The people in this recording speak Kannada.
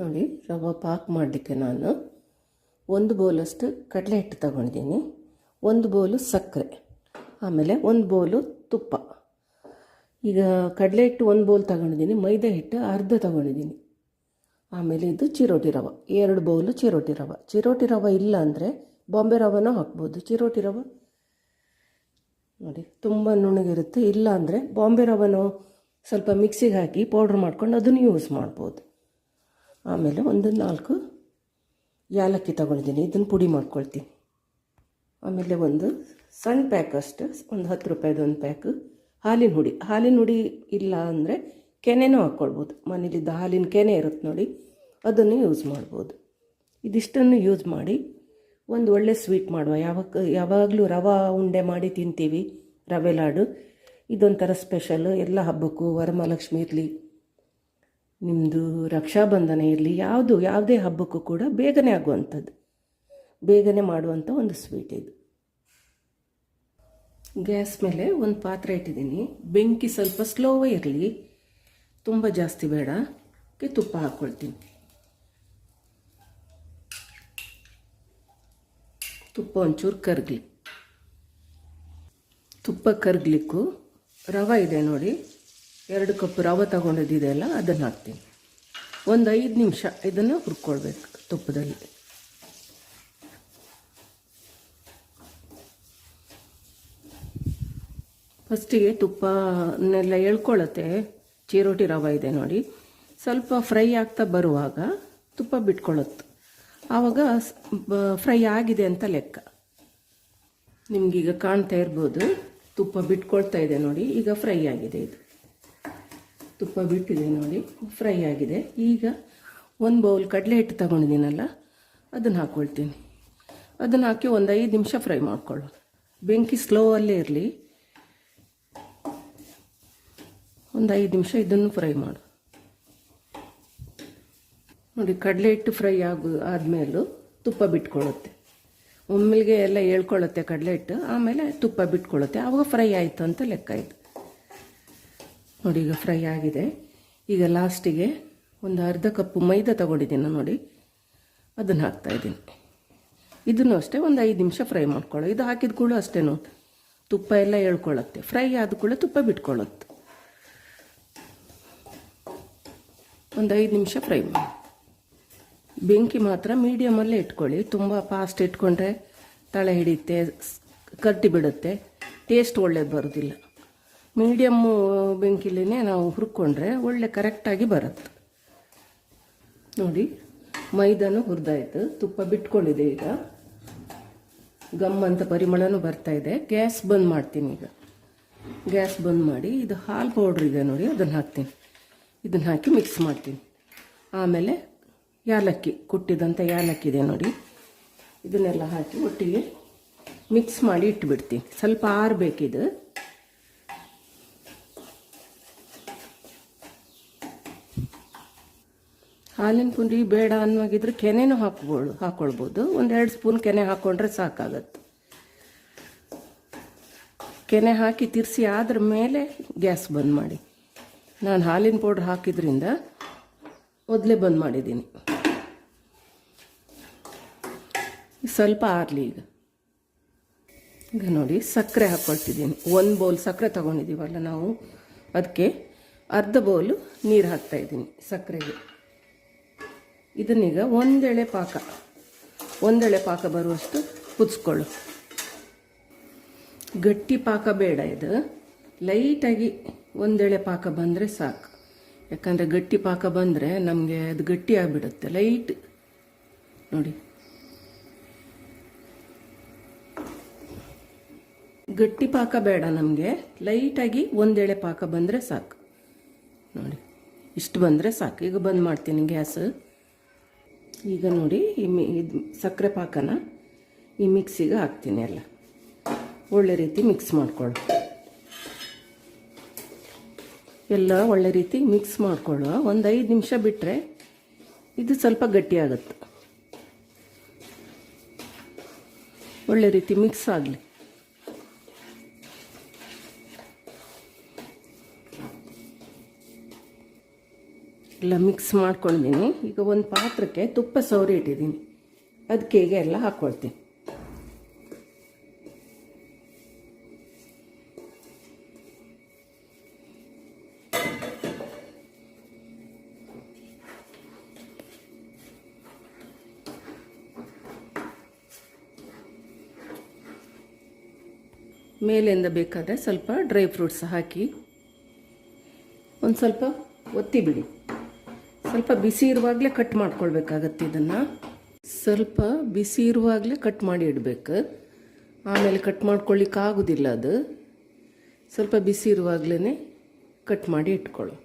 ನೋಡಿ, ರವೆ ಪಾಕ್ ಮಾಡಲಿಕ್ಕೆ ನಾನು 1 ಬೌಲಷ್ಟು ಕಡಲೆ ಹಿಟ್ಟು ತಗೊಂಡಿದ್ದೀನಿ, 1 ಬೌಲು ಸಕ್ಕರೆ, ಆಮೇಲೆ 1 ಬೌಲು ತುಪ್ಪ. ಈಗ ಕಡಲೆ ಹಿಟ್ಟು 1 ಬೌಲ್ ತಗೊಂಡಿದ್ದೀನಿ, ಮೈದಾ ಹಿಟ್ಟು ಅರ್ಧ ತಗೊಂಡಿದ್ದೀನಿ. ಆಮೇಲೆ ಇದು ಚಿರೋಟಿ ರವೆ 2 ಬೌಲು ಚಿರೋಟಿ ರವೆ ಇಲ್ಲ ಅಂದರೆ ಬಾಂಬೆ ರವೆನೂ ಹಾಕ್ಬೋದು. ಚಿರೋಟಿ ರವೆ ನೋಡಿ ತುಂಬ ನುಣ್ಣಗಿರುತ್ತೆ, ಇಲ್ಲ ಅಂದರೆ ಬಾಂಬೆ ರವೆನೂ ಸ್ವಲ್ಪ ಮಿಕ್ಸಿಗೆ ಹಾಕಿ ಪೌಡ್ರ್ ಮಾಡ್ಕೊಂಡು ಅದನ್ನು ಯೂಸ್ ಮಾಡ್ಬೋದು. ಆಮೇಲೆ 4 ಏಲಕ್ಕಿ ತಗೊಂಡಿದ್ದೀನಿ, ಇದನ್ನು ಪುಡಿ ಮಾಡ್ಕೊಳ್ತೀನಿ. ಆಮೇಲೆ ಒಂದು ಸಣ್ಣ ಪ್ಯಾಕ್ ಅಷ್ಟು, ಒಂದು 10 ರೂಪಾಯಿದು ಒಂದು ಪ್ಯಾಕು ಹಾಲಿನ ಹುಡಿ ಇಲ್ಲ ಅಂದರೆ ಕೆನೆನೂ ಹಾಕ್ಕೊಳ್ಬೋದು. ಮನೇಲಿದ್ದ ಹಾಲಿನ ಕೆನೆ ಇರುತ್ತೆ ನೋಡಿ, ಅದನ್ನು ಯೂಸ್ ಮಾಡ್ಬೋದು. ಇದಿಷ್ಟನ್ನು ಯೂಸ್ ಮಾಡಿ ಒಂದು ಒಳ್ಳೆ ಸ್ವೀಟ್ ಮಾಡುವ. ಯಾವಾಗಲೂ ರವೆ ಉಂಡೆ ಮಾಡಿ ತಿಂತೀವಿ, ರವೆ ಲಾಡು. ಇದೊಂಥರ ಸ್ಪೆಷಲ್ಲು. ಎಲ್ಲ ಹಬ್ಬಕ್ಕೂ, ವರಮಹಾಲಕ್ಷ್ಮಿ ಇರಲಿ, ನಿಮ್ಮದು ರಕ್ಷಾಬಂಧನ ಇರಲಿ, ಯಾವುದೇ ಹಬ್ಬಕ್ಕೂ ಕೂಡ ಬೇಗನೆ ಆಗುವಂಥದ್ದು, ಬೇಗನೆ ಮಾಡುವಂಥ ಒಂದು ಸ್ವೀಟ್ ಇದು. ಗ್ಯಾಸ್ ಮೇಲೆ ಒಂದು ಪಾತ್ರೆ ಇಟ್ಟಿದ್ದೀನಿ. ಬೆಂಕಿ ಸ್ವಲ್ಪ ಸ್ಲೋವೇ ಇರಲಿ, ತುಂಬ ಜಾಸ್ತಿ ಬೇಡ. ತುಪ್ಪ ಹಾಕ್ಕೊಳ್ತೀನಿ. ತುಪ್ಪ ಒಂಚೂರು ಕರಗಲಿ. ತುಪ್ಪ ಕರಗಲಿಕ್ಕೂ ರವೆ ಇದೆ ನೋಡಿ, 2 ಕಪ್ ರವೆ ತಗೊಂಡಿದ್ದೆಲ್ಲ ಅದನ್ನು ಹಾಕ್ತೀನಿ. ಒಂದು 5 ನಿಮಿಷ ಇದನ್ನು ಹುರ್ಕೊಳ್ಬೇಕು ತುಪ್ಪದಲ್ಲಿ. ಫಸ್ಟಿಗೆ ತುಪ್ಪನೆಲ್ಲ ಎಳ್ಕೊಳ್ಳುತ್ತೆ. ಚಿರೋಟಿ ರವೆ ಇದೆ ನೋಡಿ, ಸ್ವಲ್ಪ ಫ್ರೈ ಆಗ್ತಾ ಬರುವಾಗ ತುಪ್ಪ ಬಿಟ್ಕೊಳ್ಳುತ್ತೆ. ಆವಾಗ ಫ್ರೈ ಆಗಿದೆ ಅಂತ ಲೆಕ್ಕ. ನಿಮಗೀಗ ಕಾಣ್ತಾ ಇರ್ಬೋದು, ತುಪ್ಪ ಬಿಟ್ಕೊಳ್ತಾ ಇದೆ ನೋಡಿ, ಈಗ ಫ್ರೈ ಆಗಿದೆ. ಇದು ತುಪ್ಪ ಬಿಟ್ಟಿದೆ ನೋಡಿ, ಫ್ರೈ ಆಗಿದೆ. ಈಗ 1 ಬೌಲ್ ಕಡಲೆ ಹಿಟ್ಟು ತಗೊಂಡಿದ್ದೀನಲ್ಲ, ಅದನ್ನು ಹಾಕ್ಕೊಳ್ತೀನಿ. ಅದನ್ನು ಹಾಕಿ ಒಂದು 5 ನಿಮಿಷ ಫ್ರೈ ಮಾಡ್ಕೊಳ್ಳೋಣ. ಬೆಂಕಿ ಸ್ಲೋವಲ್ಲೇ ಇರಲಿ. ಒಂದು 5 ನಿಮಿಷ ಇದನ್ನು ಫ್ರೈ ಮಾಡು ನೋಡಿ. ಕಡಲೆ ಹಿಟ್ಟು ಫ್ರೈ ಆದಮೇಲೂ ತುಪ್ಪ ಬಿಟ್ಕೊಳ್ಳುತ್ತೆ. ಒಮ್ಮೆಲ್ಗೆ ಎಲ್ಲ ಹೇಳ್ಕೊಳ್ಳುತ್ತೆ ಕಡಲೆ ಹಿಟ್ಟು, ಆಮೇಲೆ ತುಪ್ಪ ಬಿಟ್ಕೊಳ್ಳುತ್ತೆ. ಆವಾಗ ಫ್ರೈ ಆಯಿತು ಅಂತ ಲೆಕ್ಕ ಇದು ನೋಡಿ. ಈಗ ಫ್ರೈ ಆಗಿದೆ. ಈಗ ಲಾಸ್ಟಿಗೆ ಒಂದು ಅರ್ಧ ಕಪ್ಪು ಮೈದಾ ತಗೊಂಡಿದ್ದೀನಿ ನೋಡಿ, ಅದನ್ನು ಹಾಕ್ತಾಯಿದ್ದೀನಿ. ಇದನ್ನು ಅಷ್ಟೇ ಒಂದು 5 ನಿಮಿಷ ಫ್ರೈ ಮಾಡ್ಕೊಳ್ಳೋ. ಇದು ಹಾಕಿದ ಕೂಡ ಅಷ್ಟೇ ನೋಡಿ, ತುಪ್ಪ ಎಲ್ಲ ಹೇಳ್ಕೊಳ್ಳುತ್ತೆ. ಫ್ರೈ ಆದ ಕೂಡ ತುಪ್ಪ ಬಿಟ್ಕೊಳ್ಳುತ್ತೆ. ಒಂದು 5 ನಿಮಿಷ ಫ್ರೈ ಮಾಡಿ. ಬೆಂಕಿ ಮಾತ್ರ ಮೀಡಿಯಮಲ್ಲೇ ಇಟ್ಕೊಳ್ಳಿ. ತುಂಬ ಫಾಸ್ಟ್ ಇಟ್ಕೊಂಡ್ರೆ ತಳೆ ಹಿಡಿಯುತ್ತೆ, ಕಟ್ಟಿ ಬಿಡುತ್ತೆ, ಟೇಸ್ಟ್ ಒಳ್ಳೇದು ಬರೋದಿಲ್ಲ. ಮೀಡಿಯಮ್ಮು ಬೆಂಕಿಲೇ ನಾವು ಹುರ್ಕೊಂಡ್ರೆ ಒಳ್ಳೆ ಕರೆಕ್ಟಾಗಿ ಬರುತ್ತೆ ನೋಡಿ. ಮೈದಾನು ಹುರಿದಾಯ್ತು, ತುಪ್ಪ ಬಿಟ್ಕೊಂಡಿದೆ. ಈಗ ಗಮ್ ಅಂತ ಪರಿಮಳನೂ ಬರ್ತಾಯಿದೆ. ಗ್ಯಾಸ್ ಬಂದ್ ಮಾಡ್ತೀನಿ. ಈಗ ಗ್ಯಾಸ್ ಬಂದ್ ಮಾಡಿ ಇದು ಹಾಲು ಪೌಡ್ರ್ ಇದೆ ನೋಡಿ, ಅದನ್ನು ಹಾಕ್ತೀನಿ. ಇದನ್ನು ಹಾಕಿ ಮಿಕ್ಸ್ ಮಾಡ್ತೀನಿ. ಆಮೇಲೆ ಏಲಕ್ಕಿ, ಕುಟ್ಟಿದಂಥ ಏಲಕ್ಕಿ ಇದೆ ನೋಡಿ, ಇದನ್ನೆಲ್ಲ ಹಾಕಿ ಒಟ್ಟಿಗೆ ಮಿಕ್ಸ್ ಮಾಡಿ ಇಟ್ಬಿಡ್ತೀನಿ. ಸ್ವಲ್ಪ ಆರಬೇಕಿದು. ಹಾಲಿನ ಪುಡಿ ಬೇಡ ಅನ್ನೋಗಿದ್ರೆ ಕೆನೆನೂ ಹಾಕ್ಕೊಳ್ಬೋದು. 1-2 ಸ್ಪೂನ್ ಕೆನೆ ಹಾಕ್ಕೊಂಡ್ರೆ ಸಾಕಾಗತ್ತೆ. ಕೆನೆ ಹಾಕಿ ತಿರ್ಸಿ ಆದ್ರ ಮೇಲೆ ಗ್ಯಾಸ್ ಬಂದ್ ಮಾಡಿ. ನಾನು ಹಾಲಿನ ಪೌಡ್ರ್ ಹಾಕಿದ್ರಿಂದ ಮೊದಲೇ ಬಂದ್ ಮಾಡಿದ್ದೀನಿ. ಸ್ವಲ್ಪ ಆರಲಿ. ಈಗ ನೋಡಿ, ಸಕ್ಕರೆ ಹಾಕ್ಕೊಳ್ತಿದ್ದೀನಿ. 1 ಬೌಲ್ ಸಕ್ಕರೆ ತೊಗೊಂಡಿದ್ದೀವಲ್ಲ ನಾವು, ಅದಕ್ಕೆ ಅರ್ಧ ಬೌಲು ನೀರು ಹಾಕ್ತಾಯಿದ್ದೀನಿ ಸಕ್ಕರೆಗೆ. ಇದನ್ನೀಗ ಒಂದೆಳೆ ಪಾಕ ಬರುವಷ್ಟು ಕುದಿಸ್ಕೊಳ್ಳು. ಗಟ್ಟಿ ಪಾಕ ಬೇಡ, ಇದು ಲೈಟಾಗಿ ಒಂದೆಳೆ ಪಾಕ ಬಂದರೆ ಸಾಕು. ಯಾಕಂದರೆ ಗಟ್ಟಿ ಪಾಕ ಬಂದರೆ ನಮಗೆ ಅದು ಗಟ್ಟಿ ಆಗಿಬಿಡುತ್ತೆ. ಲೈಟ್ ನೋಡಿ, ಗಟ್ಟಿ ಪಾಕ ಬೇಡ ನಮಗೆ, ಲೈಟಾಗಿ ಒಂದೆಳೆ ಪಾಕ ಬಂದರೆ ಸಾಕು ನೋಡಿ. ಇಷ್ಟು ಬಂದರೆ ಸಾಕು. ಈಗ ಬಂದ್ ಮಾಡ್ತೀನಿ ಗ್ಯಾಸ್. ಈಗ ನೋಡಿ, ಸಕ್ಕರೆ ಪಾಕನ ಈ ಮಿಕ್ಸಿಗೆ ಹಾಕ್ತೀನಿ. ಎಲ್ಲ ಒಳ್ಳೆ ರೀತಿ ಮಿಕ್ಸ್ ಮಾಡ್ಕೊಳ್ಳು. ಎಲ್ಲ ಒಳ್ಳೆ ರೀತಿ ಮಿಕ್ಸ್ ಮಾಡ್ಕೊಳ್ಳುವ. ಒಂದು 5 ನಿಮಿಷ ಬಿಟ್ಟರೆ ಇದು ಸ್ವಲ್ಪ ಗಟ್ಟಿಯಾಗುತ್ತೆ. ಒಳ್ಳೆ ರೀತಿ ಮಿಕ್ಸ್ ಆಗಲಿ. ಎಲ್ಲ ಮಿಕ್ಸ್ ಮಾಡ್ಕೊಂಡಿದ್ದೀನಿ. ಈಗ ಒಂದು ಪಾತ್ರಕ್ಕೆ ತುಪ್ಪ ಸವರಿ ಇಟ್ಟಿದ್ದೀನಿ, ಅದಕ್ಕೆ ಈಗ ಎಲ್ಲ ಹಾಕ್ಕೊಳ್ತೀನಿ. ಮೇಲಿಂದ ಬೇಕಾದರೆ ಸ್ವಲ್ಪ ಡ್ರೈ ಫ್ರೂಟ್ಸ್ ಹಾಕಿ ಒಂದು ಸ್ವಲ್ಪ ಒತ್ತಿ ಬಿಡಿ. ಸ್ವಲ್ಪ ಬಿಸಿ ಇರುವಾಗಲೇ ಕಟ್ ಮಾಡ್ಕೊಳ್ಬೇಕಾಗತ್ತೆ. ಇದನ್ನು ಸ್ವಲ್ಪ ಬಿಸಿ ಇರುವಾಗಲೇ ಕಟ್ ಮಾಡಿ ಇಡಬೇಕು, ಆಮೇಲೆ ಕಟ್ ಮಾಡ್ಕೊಳ್ಳಿಕ್ಕಾಗೋದಿಲ್ಲ. ಅದು ಸ್ವಲ್ಪ ಬಿಸಿ ಇರುವಾಗಲೇ ಕಟ್ ಮಾಡಿ ಇಟ್ಕೊಳ್ಳು.